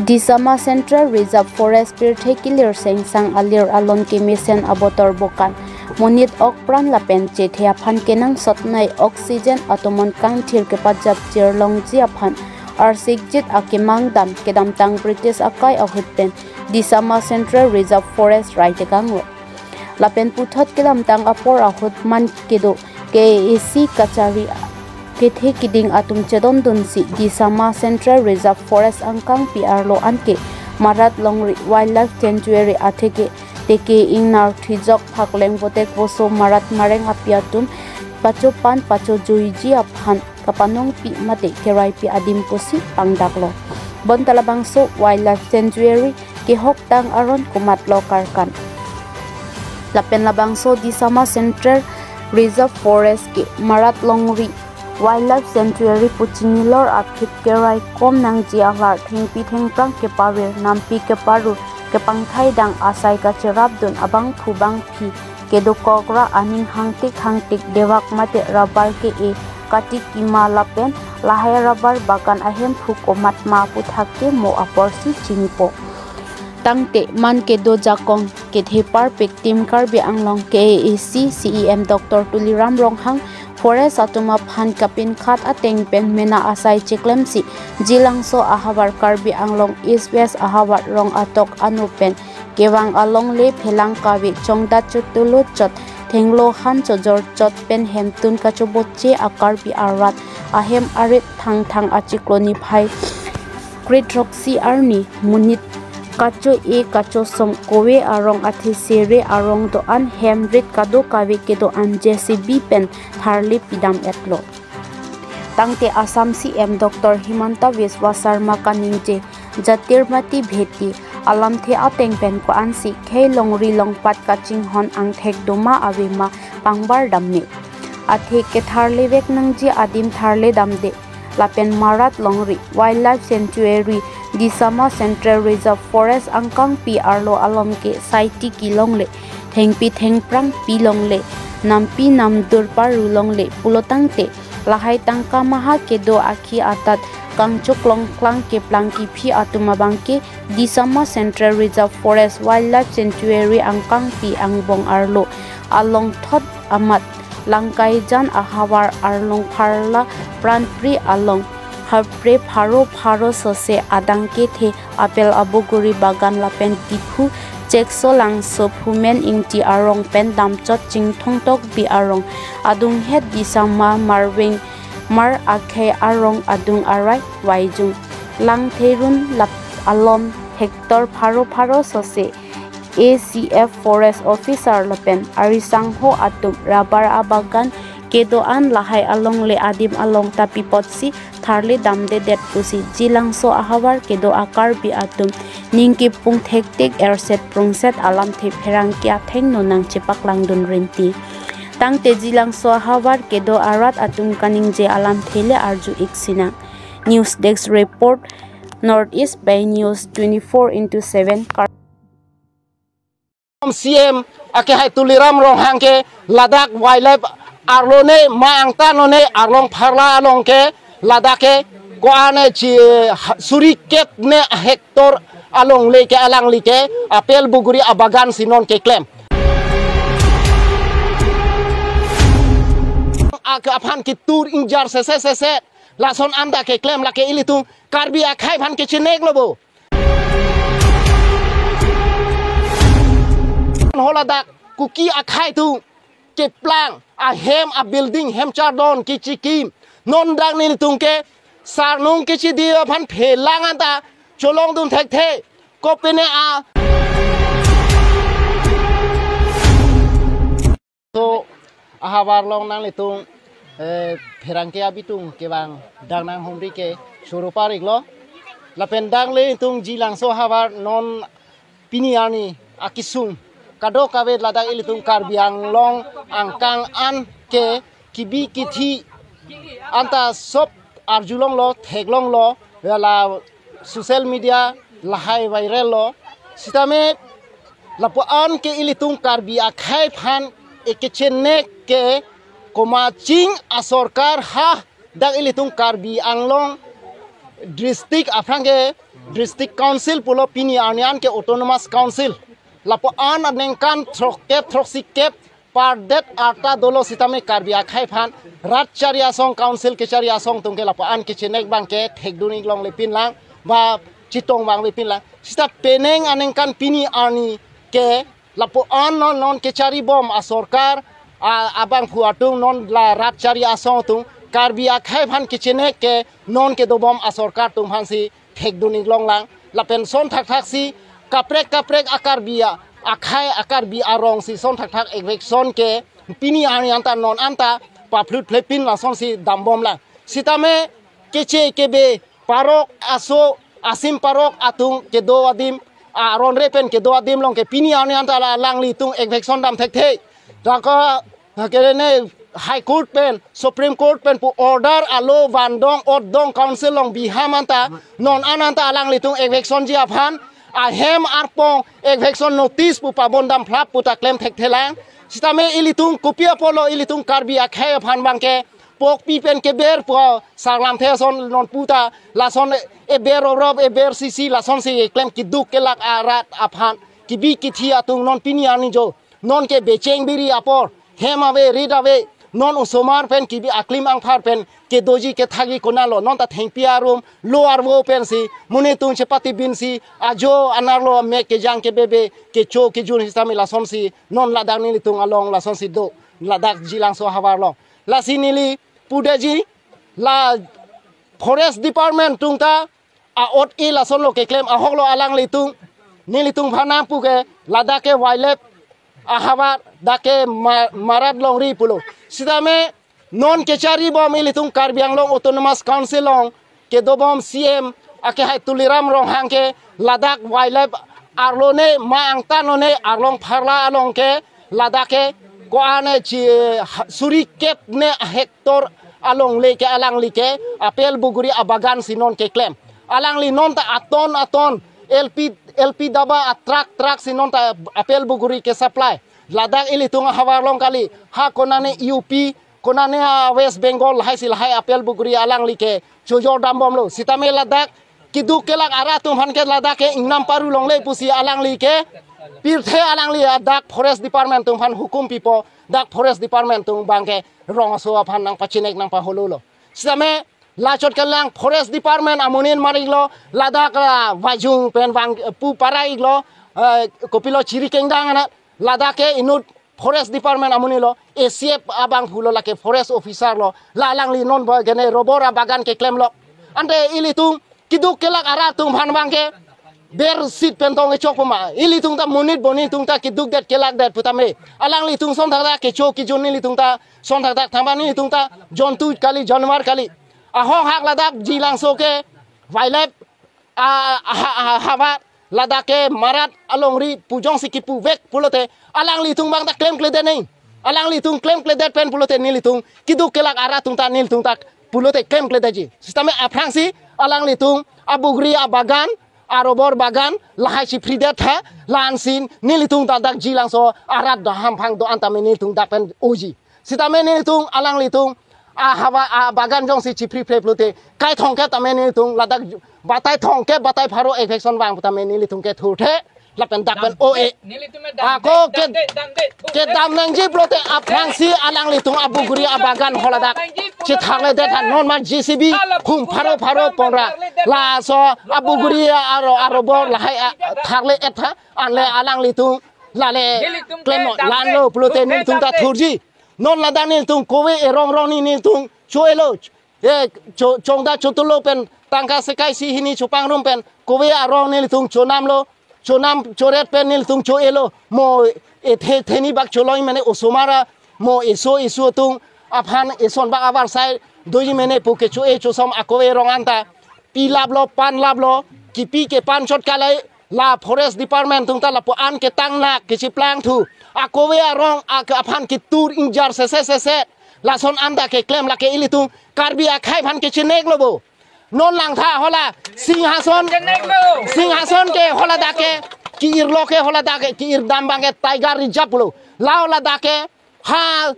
Di Sama Central Reserve Forest Pirthei Kilir Seng Sang Alir Alon Kimisen Abotor Bokan Monit ok pran lapen che thea phan kenang sotnai oxygen atomon kang thir ke pajap chirlong ji aphan arsik jit akemang dam kedam tang British akai ahuten Di Sama Central Reserve Forest right kangro lapen puthot kelam tang apor ahut man kedo KAC kachari kethe kiding atum chedon dunsi Di Sama Central Reserve Forest angkang PR lo anke Marat Longri Wildlife Sanctuary atheke teke ingnar thijok phakleng botek boso marat mareng apiatum pacho pan pacho juiji aphan kapanong pi mate kerai pi adim kosi pangdaklo bon talabangso Wildlife Sanctuary ke hok tang aron kumat lo karkan lapen labangso Di Sama Central Reserve Forest ke Marat Longri Wildlife Sanctuary puchinilor aphit kerai kom nang jialar thengpi thengprang ke pawer nampi ke paru ke pangthai dang asai ka cherabdun abang phubang phi ke do kokra aning hangtik dewak mate rabar ke e katik kima lapen lahai rabar bagan ahem phukomat ma puthake mo aporsi chinipo tangte man ke do jakong ke thepar pektim karbi anglong KAC CEM Dr. Tuliram Ronghang Forest atuma phan kapin khat ateng pen mena asai cheklemsi jilangso ahabar karbi anglong east west ahabar rong atok anupen kewang along le phelang kawi chongda chutulu chot thenglo han chojor chot pen hemtun kachoboche akarbi arat ahem arit thang achikloni phai kritroxi arni munit kacho e kacho som kowe arong athi sere arong do an hemrit kado kawe kedo an JCB pen tharli pidam etlo tangte Assam CM Dr. Himanta Biswa Sarma kaningje jatirmati bheti alam the ateng pen ko ansi khei longri longpat kaching hon ang thek doma awema pangbar damne athe ke tharle vek nangji adim tharle damde lapen Marat Longri Wildlife Sanctuary Di Sama Central Reserve Forest angkang PR lo alom ke saiti kilongle thengpi thengprang pilongle nampi namdur parulongle pulotangte lahai tangka maha kedo akhi atat kangchuk longklang ke plangki phi atumabangke Di Sama Central Reserve Forest Wildlife Sanctuary angkang pi angbong arlo along thot amat langkai jan ahawar arlong pharla pranpri along harpre pharo sose adangke the apel aboguri bagan lapen tiphu chekso langso phumen ingti arong pen damchot chingthong tok bi arong adung het Di Sama marwing mar akhe arong adung arai waijung lang therun lap alom hector pharo sose ACF Forest Officer lapen arisang ho atum rabar abagan kedo an lahai along le adim along tapi potsi tharle damde det pusi jilangso ahawar kedo akar bi atum ningki pung thek airset prungset alam the pherang kya theng no nang chepak langdun renti tangte jilangso ahawar kedo arat atum kaning je alam thele arju iksina News Desk Report Northeast Bay News 24/7 CM ake hai Tuliram Ronghang ke Ladakh Wildlife arlone maangta none arlong pharla along ke Ladakh ko ane chi suriket ne hektor along le ke alang li ke apel buguri abagan sinon ke klem ak aphan ki tur injar se lason anda ke klem la ke ilitung karbi akhai phan ke chinek lobo holadak kuki akhai tu ke plang a hem a building hem chardon ki chikim non dang ni tung ke sarnung ke chi dia phan phelang anta cholong dun thek the kopene a to ahabar long nang litung pherang ke abitung ke bang dang nang humri ke suruparik lo lapen dang le tung jilang so habar non piniani akisung kado kawe Ladakh ilitung karbi anglong angkang an ke kibi kithi anta sop arjulong lo theglong lo la social media lahai viral lo sitame lapo an ke ilitung karbi akhai phan ekechene ke komaching asorkar ha dak ilitung karbi anglong district afrange district council pulo pini anian ke autonomous council lapo an anengkan trokep troksikep pardet arta dolo sitame karbia khaifan rat charia song council ke charia song tungke lapo an ke chenek bangke thekduni long lepin lang ba chitong bang lepin lang sita peneng anengkan pini ani ke lapo an non ke chari bom a sorkar abang fuatung non la rat charia song tung karbia khaifan ke chenek ke non ke do bom a sorkar tung hansi thekduni long lang lapen son thak si kaprek akar bia akai akar bi arong si son thak ekvek son ke pini ani anta non anta pa phlut phlepin la son si dambom la sitame keche kebe parok aso asim parok atung ke do adim aron repen ke do adim long ke pini ani anta la lang li tung ekvek son dam thek the daka kerene high court pen supreme court pen pu order alo vandong odong council long bihamanta non ananta lang li tung ekvek son ji aphan ahem arpong ekvekson notice pu pabondam flap pu taklem thek thelang sitame ilitung kopia polo ilitung karbi akhe phan bangke pok pi pen ke ber po sarlam the son non puta la son e ber rob e ber sisi la son si klem ki duk ke lak arat aphan ki bi ki thia tung non piniani jo non ke becheng biri apor hemawe ridawe non usomar pen ki bi aklim ang phar pen ke doji ke thagi konalo non ta thengpia room lower wo pen si mune tung chepati bin si ajo anarlo me ke jang ke bebe ke cho ke jun hisami la som si non la dang ni tung along la som si do la dak jilang so hawar lo la sinili pudeji la forest department tung ta a ot i la son lo ke claim a hoklo alang li tung ni li tung phana pu ke la da ke wildlife ahabat dake marat long ri pulo sidame non kechari bom ilitung karbiang long autonomous council long ke dobom cm ake hai tuliram rong hangke ladak wildlife arlone ma angtanone arlong pharla along ke ladake ko ane chi suri kep ne hektor along leke alang like apel buguri abagan sinon ke claim alang li non ta aton LP daba atrak sinon ta apel buguri ke supply ladak ili tunga hawar long kali ha konane UP konane West Bengal hai sil hai apel buguri alang like chojor dambom lo sitame ladak kiduk kelak ara tum han ke ladak ke ingnam paru long le pusi alang like pirthe alang li dak forest department tum han hukum pipo dak forest department tum bangke rong so phan nang pachinek nang pa holo lo sitame lachot kelang forest department amunin mariglo ladak wajung pen bang pu parai lo kopilo chiri kendang ana ladake inut forest department amunilo esiep abang phulo lake forest officer lo lalang li non ba gene robora bagan ke claim lo ante ilitung kiduk kelak ara tung phan bangke ber sit pentong e chok pama ilitung ta munit boni tung ta kiduk det kelak det putame alang li tung son thak ke chok ki joni li tung ta son thak thambani tung ta jontu kali janwar kali ahong hak ladak jilang soke wildlife habat ladake marat alongri pujong sikipu vek pulote alang litung bang tak claim klede nei alang litung claim klede pen pulote ni litung kidu kelak ara tung ta nil tung tak pulote claim klede ji sisteme aprangsi alang litung abugri abagan arobor bagan lahai si fridet ha lansin ni litung ta dak jilang so arat daham phang do antame ni litung dak pen oji sisteme ni litung alang litung hawa bagan jong si chipri pulote kai thong ke tame ni litung ladak batai thong ke batai pharo infection bang putame ni litung ke thurthe lapen dakpen oe ako ke dam nang ji plote aprang si alang litung abuguri abagan holadak chithale det non man JCB khum pharo ponra la so abuguri aro bor la hai thagle etha anle alang litung lale klemo lanlo plote ni litung ta thurji non la danil tung kowe rong ni tung choelo chongda chotulo pen tangka sekai si hini chupang rum pen kowe arong nil tung chonam choret pen nil tung choelo mo theni bak choloi mane osomara mo isu tung aphan eson bak abar sai doji mene puke choe chosom akowe rong anta pi lablo pan lablo kipi ke pan chot kalai la forest department tung ta la po an ke tang na ke chiplang thu akowe arong aphan ki tur injar se la son anda ke claim la ke ilitung karbi akhai phan ke chinek lobo non lang tha hola singhason ke hola dake ki irlo ke hola dake ki ir dambang ke tiger reserve lo lao la dake ha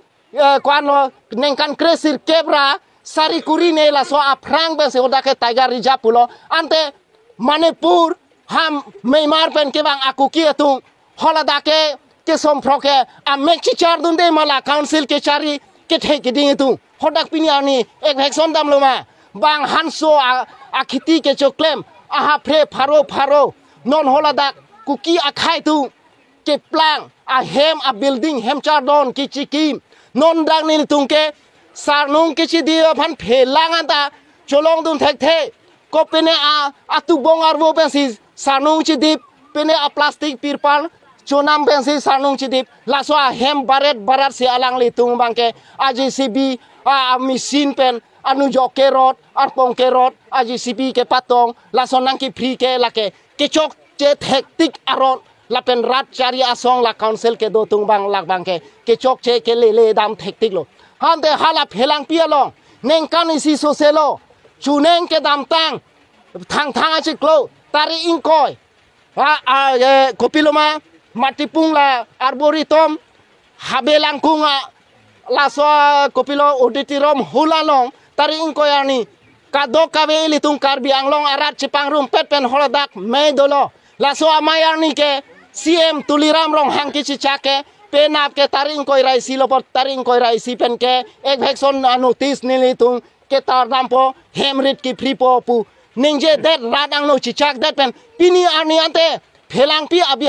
kwan lo nengkan kresir kebra sari kurine la so aprang be se hoda ke tiger reserve lo ante Manipur ham Myanmar pen ke bang aku kia tung holada ke somphro ke amek chichar dunde mala council ke chari ke the ke ding tu hodak pini ani ek hekson dam loma bang hanso akhiti ke choklem aha pre pharo non holada kuki akhai tu ke plang a hem a building hem char don ki chikim non dang ni tung ke sarnung ke chi dia phan phelang anta cholong dun thek the ko pene atu bongar bo pensi sarnung chi dip pene a plastic pirpal chonam pensi sarnung chi dip laso a hem barat se alang li tung bangke a JCB a machine pen anu jo kerot ar pong kerot a JCB ke patong laso nang ki free ke lake ke chok che hektik aron la pen rat chari asong la council ke do tung bang lak bang ke chok che ke le dam hektik lo han de hala phelang pia long neng kan isi soselo chuneng ke dam tang thang achi klo tari ingkoi kopiloma matipung la arboretum habelang kunga laso kopilo auditorum hulalong tari ingkoi ani kadok kabe litung karbi anglong arat cipang rum pen holodak me dolo laso amayarni ke CM tuliram rong hangki chichake penap ke taring koi rai silopot taring koi rai si pen ke ek hekson notice nili tung ke tar dampo hemrit ki fripo pu ningje det radang no chichak det pen pini ani ante phelang pi abi